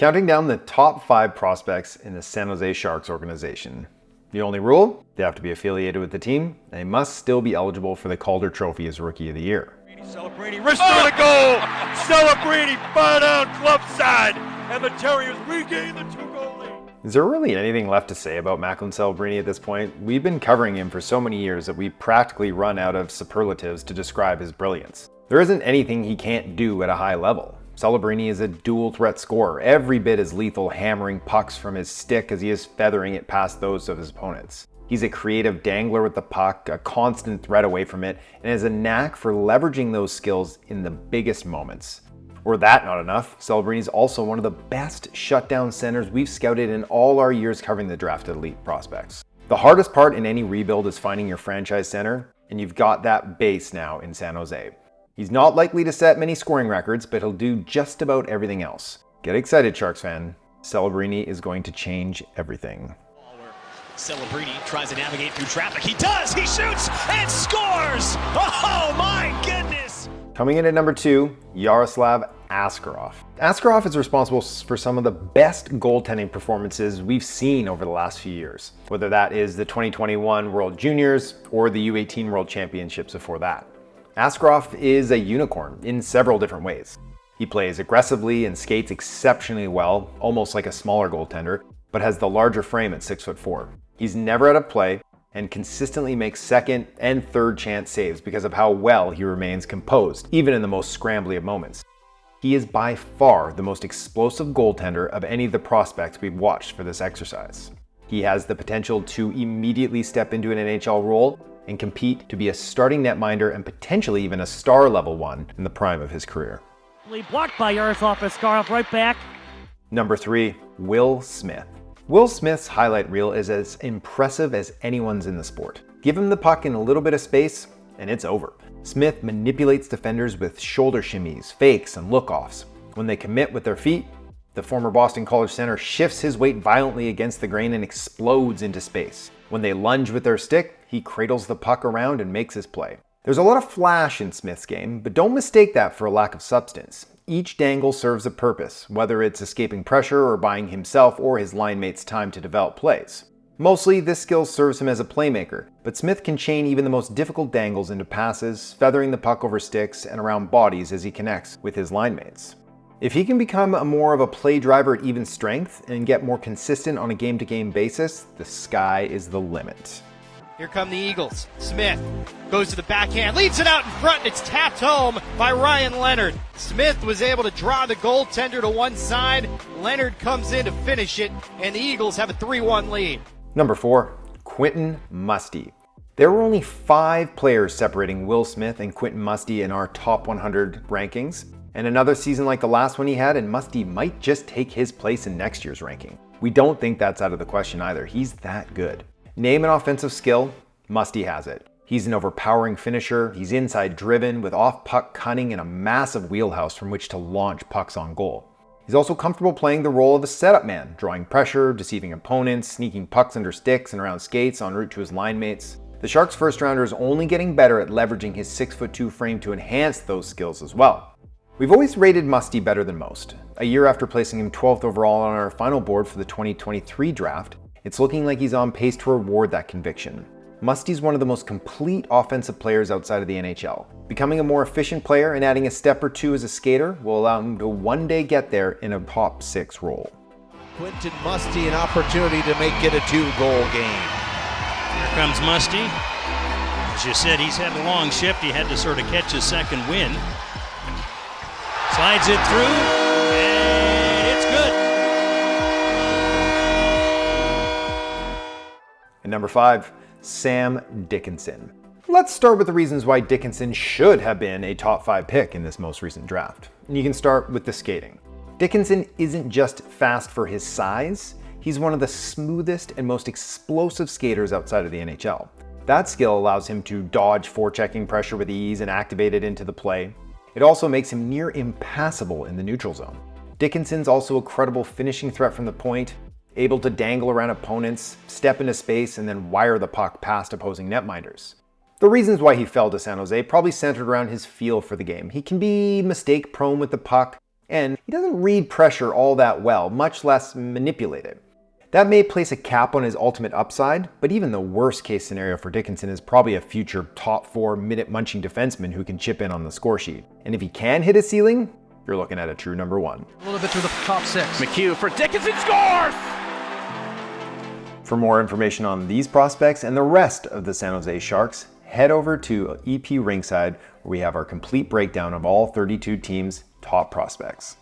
Counting down the top 5 prospects in the San Jose Sharks organization. The only rule, they have to be affiliated with the team, and they must still be eligible for the Calder Trophy as Rookie of the Year. Celebrini, wrister to goal! Celebrini, far down club side, and the Terriers regain the 2-goal lead. Is there really anything left to say about Macklin Celebrini at this point? We've been covering him for so many years that we've practically run out of superlatives to describe his brilliance. There isn't anything he can't do at a high level. Celebrini is a dual-threat scorer, every bit as lethal, hammering pucks from his stick as he is feathering it past those of his opponents. He's a creative dangler with the puck, a constant threat away from it, and has a knack for leveraging those skills in the biggest moments. Were that not enough, Celebrini is also one of the best shutdown centers we've scouted in all our years covering the drafted elite prospects. The hardest part in any rebuild is finding your franchise center, and you've got that base now in San Jose. He's not likely to set many scoring records, but he'll do just about everything else. Get excited, Sharks fan. Celebrini is going to change everything. Celebrini tries to navigate through traffic. He does! He shoots and scores! Oh my goodness! Coming in at number 2, Yaroslav Asgarov. Asgarov is responsible for some of the best goaltending performances we've seen over the last few years, whether that is the 2021 World Juniors or the U18 World Championships before that. Asgarov is a unicorn in several different ways. He plays aggressively and skates exceptionally well, almost like a smaller goaltender, but has the larger frame at 6'4". He's never out of play and consistently makes second and third chance saves because of how well he remains composed, even in the most scrambly of moments. He is by far the most explosive goaltender of any of the prospects we've watched for this exercise. He has the potential to immediately step into an NHL role and compete to be a starting netminder and potentially even a star level one in the prime of his career. Blocked by Yaroslav Asgarov, right back. Number 3, Will Smith. Will Smith's highlight reel is as impressive as anyone's in the sport. Give him the puck in a little bit of space, and it's over. Smith manipulates defenders with shoulder shimmies, fakes, and look-offs. When they commit with their feet, the former Boston College center shifts his weight violently against the grain and explodes into space. When they lunge with their stick, he cradles the puck around and makes his play. There's a lot of flash in Smith's game, but don't mistake that for a lack of substance. Each dangle serves a purpose, whether it's escaping pressure or buying himself or his line mates time to develop plays. Mostly, this skill serves him as a playmaker, but Smith can chain even the most difficult dangles into passes, feathering the puck over sticks and around bodies as he connects with his line mates. If he can become more of a play driver at even strength and get more consistent on a game-to-game basis, the sky is the limit. Here come the Eagles. Smith goes to the backhand, leads it out in front, and it's tapped home by Ryan Leonard. Smith was able to draw the goaltender to one side. Leonard comes in to finish it, and the Eagles have a 3-1 lead. Number 4, Quinton Musy. There were only 5 players separating Will Smith and Quinton Musy in our top 100 rankings, and another season like the last one he had, and Musy might just take his place in next year's ranking. We don't think that's out of the question either. He's that good. Name an offensive skill, Musy has it. He's an overpowering finisher, he's inside driven with off-puck cunning and a massive wheelhouse from which to launch pucks on goal. He's also comfortable playing the role of a setup man, drawing pressure, deceiving opponents, sneaking pucks under sticks and around skates en route to his line mates. The Sharks' first rounder is only getting better at leveraging his 6'2" frame to enhance those skills as well. We've always rated Musy better than most. A year after placing him 12th overall on our final board for the 2023 draft, it's looking like he's on pace to reward that conviction. Musty's one of the most complete offensive players outside of the NHL. Becoming a more efficient player and adding a step or two as a skater will allow him to one day get there in a top 6 role. Quinton Musy, an opportunity to make it a 2-goal game. Here comes Musy. As you said, he's had a long shift. He had to sort of catch his second wind. Slides it through, and it's good. And number 5, Sam Dickinson. Let's start with the reasons why Dickinson should have been a top 5 pick in this most recent draft. And you can start with the skating. Dickinson isn't just fast for his size, he's one of the smoothest and most explosive skaters outside of the NHL. That skill allows him to dodge forechecking pressure with ease and activate it into the play. It also makes him near impassable in the neutral zone. Dickinson's also a credible finishing threat from the point, able to dangle around opponents, step into space, and then wire the puck past opposing netminders. The reasons why he fell to San Jose probably centered around his feel for the game. He can be mistake-prone with the puck, and he doesn't read pressure all that well, much less manipulate it. That may place a cap on his ultimate upside, but even the worst case scenario for Dickinson is probably a future top 4 minute munching defenseman who can chip in on the score sheet. And if he can hit a ceiling, you're looking at a true number 1. A little bit through the top 6. McHugh for Dickinson, scores! For more information on these prospects and the rest of the San Jose Sharks, head over to EP Ringside, where we have our complete breakdown of all 32 teams' top prospects.